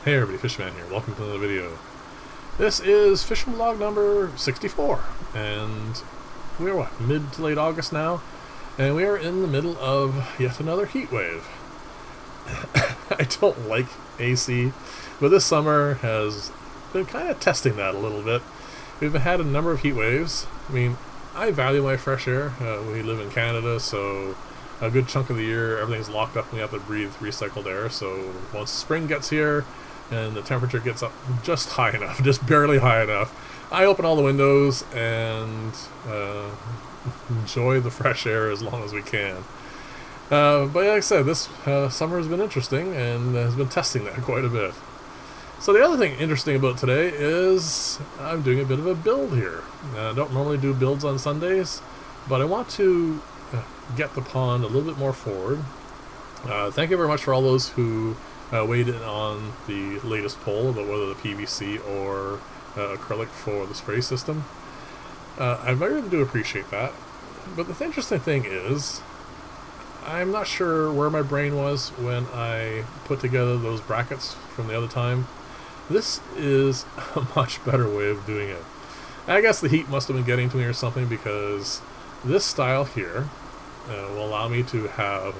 Hey everybody, Fishman here. Welcome to another video. This is fishing vlog number 64, and we're what, mid to late August now, and we are in the middle of yet another heat wave. I don't like AC, but this summer has been kind of testing that a little bit. We've had a number of heat waves. I mean, I value my fresh air. We live in Canada, so a good chunk of the year everything's locked up and we have to breathe recycled air. So once spring gets here and the temperature gets up just high enough, just barely high enough, I open all the windows and enjoy the fresh air as long as we can. But like I said, this summer has been interesting and has been testing that quite a bit. So the other thing interesting about today is I'm doing a bit of a build here. I don't normally do builds on Sundays, but I want to get the pond a little bit more forward. Thank you very much for all those who weighed in on the latest poll about whether the PVC or acrylic for the spray system. I really do appreciate that. But the interesting thing is, I'm not sure where my brain was when I put together those brackets from the other time. This is a much better way of doing it. I guess the heat must have been getting to me or something, because this style here will allow me to have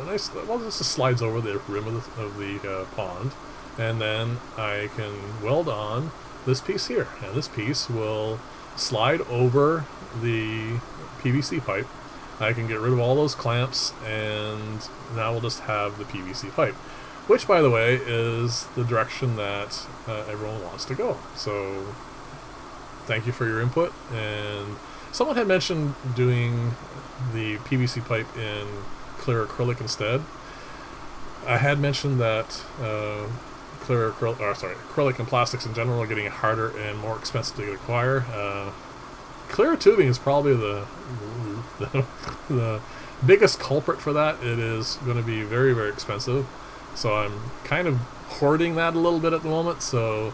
a nice, well, this just slides over the rim of the pond, and then I can weld on this piece here, and this piece will slide over the PVC pipe. I can get rid of all those clamps, and now we'll just have the PVC pipe, which, by the way, is the direction that everyone wants to go. So thank you for your input. And someone had mentioned doing the PVC pipe in clear acrylic instead. I had mentioned that acrylic and plastics in general are getting harder and more expensive to acquire. Clear tubing is probably the biggest culprit for that. It is going to be very, very expensive. So I'm kind of hoarding that a little bit at the moment, so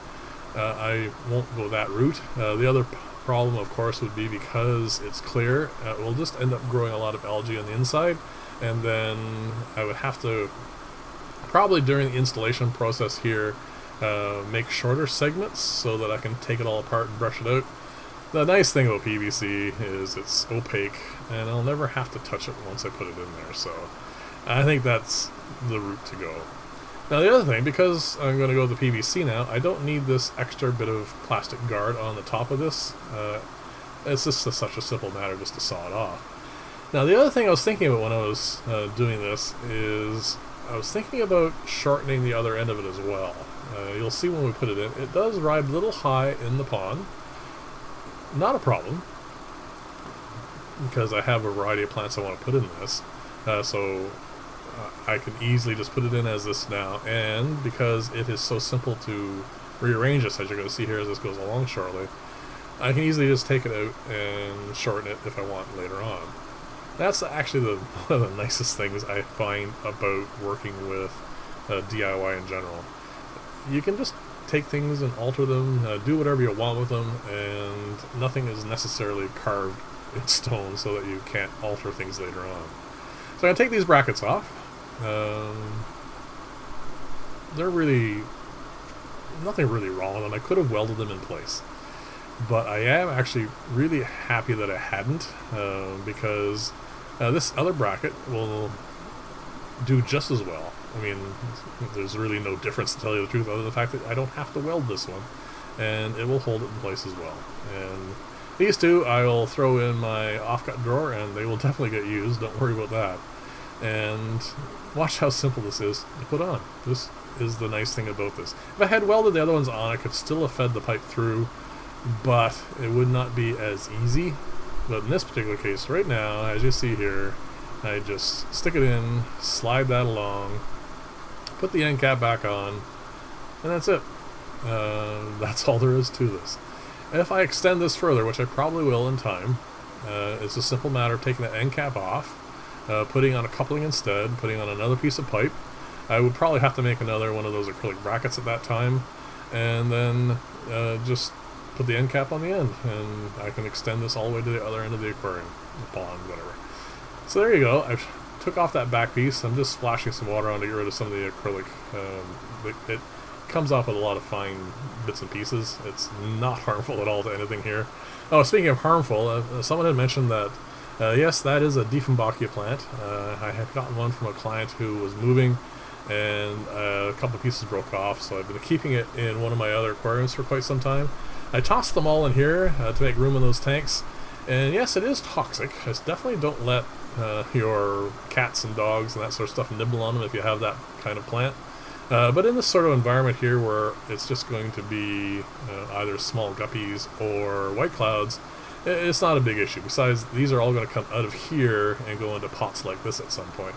I won't go that route. The other problem, of course, would be because it's clear, we'll just end up growing a lot of algae on the inside, and then I would have to, probably during the installation process here, make shorter segments so that I can take it all apart and brush it out. The nice thing about PVC is it's opaque, and I'll never have to touch it once I put it in there, so I think that's the route to go. Now the other thing, because I'm going to go with the PVC now, I don't need this extra bit of plastic guard on the top of this. It's just such a simple matter just to saw it off. Now the other thing I was thinking about when I was doing this is I was thinking about shortening the other end of it as well. You'll see when we put it in, it does ride a little high in the pond. Not a problem, because I have a variety of plants I want to put in this. So I can easily just put it in as this now, and because it is so simple to rearrange this, as you're going to see here as this goes along shortly, I can easily just take it out and shorten it if I want later on. That's actually one of the nicest things I find about working with DIY in general. You can just take things and alter them, do whatever you want with them, and nothing is necessarily carved in stone so that you can't alter things later on. So I'm going to take these brackets off. They're really, nothing really wrong with them. I could have welded them in place, but I am actually really happy that I hadn't, because this other bracket will do just as well. I mean, there's really no difference, to tell you the truth, other than the fact that I don't have to weld this one, and it will hold it in place as well. And these two I will throw in my offcut drawer, and they will definitely get used, don't worry about that. And watch how simple this is to put on. This is the nice thing about this. If I had welded the other ones on, I could still have fed the pipe through, but it would not be as easy. But in this particular case, right now, as you see here, I just stick it in, slide that along, put the end cap back on, and that's it. That's all there is to this. And if I extend this further, which I probably will in time, it's a simple matter of taking the end cap off, putting on a coupling instead, putting on another piece of pipe. I would probably have to make another one of those acrylic brackets at that time, and then just put the end cap on the end, and I can extend this all the way to the other end of the aquarium, the pond, whatever. So there you go. I've took off that back piece. I'm just splashing some water on to get rid of some of the acrylic. comes off with a lot of fine bits and pieces. It's not harmful at all to anything here. Oh, speaking of harmful, someone had mentioned that, yes, that is a Dieffenbachia plant. I had gotten one from a client who was moving, and a couple of pieces broke off, so I've been keeping it in one of my other aquariums for quite some time. I tossed them all in here to make room in those tanks, and yes, it is toxic. Just definitely don't let your cats and dogs and that sort of stuff nibble on them if you have that kind of plant. But in this sort of environment here where it's just going to be either small guppies or white clouds, it's not a big issue. Besides, these are all going to come out of here and go into pots like this at some point.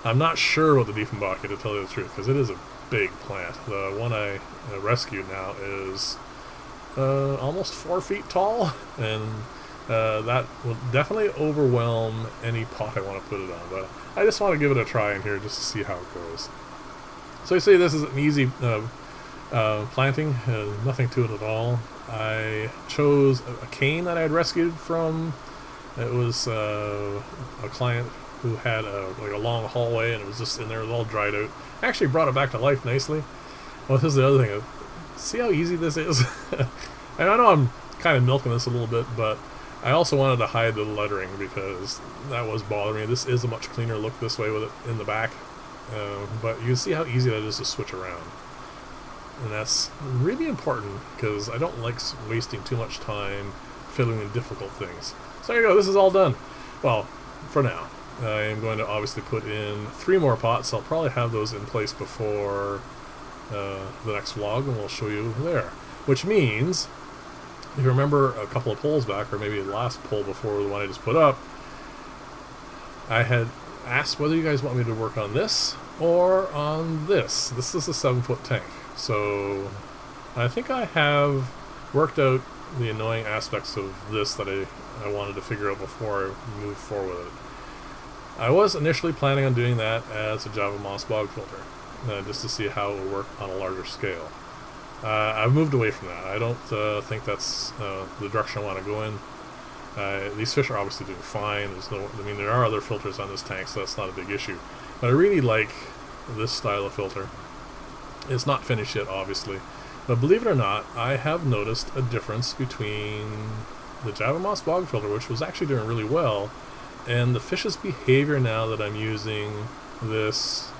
I'm not sure what the Dieffenbachia, to tell you the truth, because it is a big plant. The one I rescued now is almost 4 feet tall, and that will definitely overwhelm any pot I want to put it on. But I just want to give it a try in here just to see how it goes. So you see, this is an easy planting, nothing to it at all. I chose a cane that I had rescued from. It was a client who had like a long hallway, and it was just in there, it was all dried out. I actually brought it back to life nicely. Well, this is the other thing. See how easy this is? And I know I'm kind of milking this a little bit, but I also wanted to hide the lettering because that was bothering me. This is a much cleaner look this way with it in the back. But you can see how easy that is to switch around. And that's really important because I don't like wasting too much time fiddling with difficult things. So there you go, this is all done. Well, for now. I am going to obviously put in 3 more pots. I'll probably have those in place before the next vlog, and we'll show you there. Which means, if you remember a couple of polls back, or maybe the last poll before the one I just put up, I had asked whether you guys want me to work on this or on this. This is a 7-foot tank. So I think I have worked out the annoying aspects of this that I wanted to figure out before I moved forward with it. I was initially planning on doing that as a Java Moss bog filter, just to see how it would work on a larger scale. I've moved away from that. I don't think that's the direction I want to go in. These fish are obviously doing fine. There are other filters on this tank, so that's not a big issue. But I really like this style of filter. It's not finished yet, obviously. But believe it or not, I have noticed a difference between the Java Moss bog filter, which was actually doing really well, and the fish's behavior now that I'm using this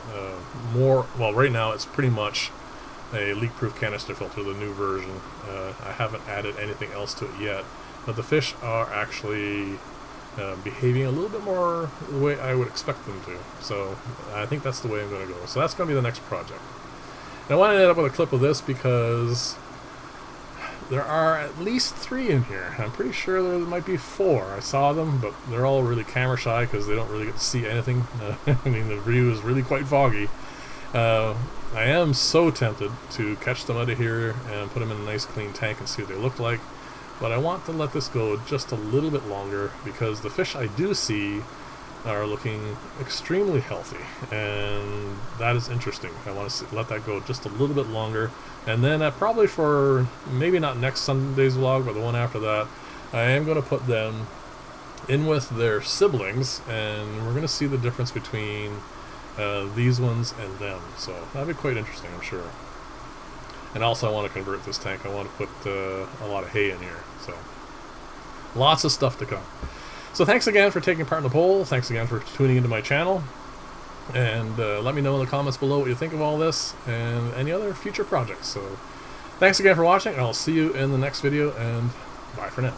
more. Well, right now it's pretty much a leak-proof canister filter, the new version. I haven't added anything else to it yet, but the fish are actually behaving a little bit more the way I would expect them to. So I think that's the way I'm going to go. So that's going to be the next project. And I want to end up with a clip of this because there are at least 3 in here. I'm pretty sure there might be 4. I saw them, but they're all really camera shy because they don't really get to see anything. I mean, the view is really quite foggy. I am so tempted to catch them out of here and put them in a nice clean tank and see what they look like. But I want to let this go just a little bit longer because the fish I do see are looking extremely healthy, and that is interesting. I want to let that go just a little bit longer, and then probably for maybe not next Sunday's vlog, but the one after that, I am going to put them in with their siblings, and we're going to see the difference between these ones and them. So that'd be quite interesting, I'm sure. And also I want to convert this tank. I want to put a lot of hay in here. So lots of stuff to come. So thanks again for taking part in the poll. Thanks again for tuning into my channel. And let me know in the comments below what you think of all this and any other future projects. So thanks again for watching. I'll see you in the next video, and bye for now.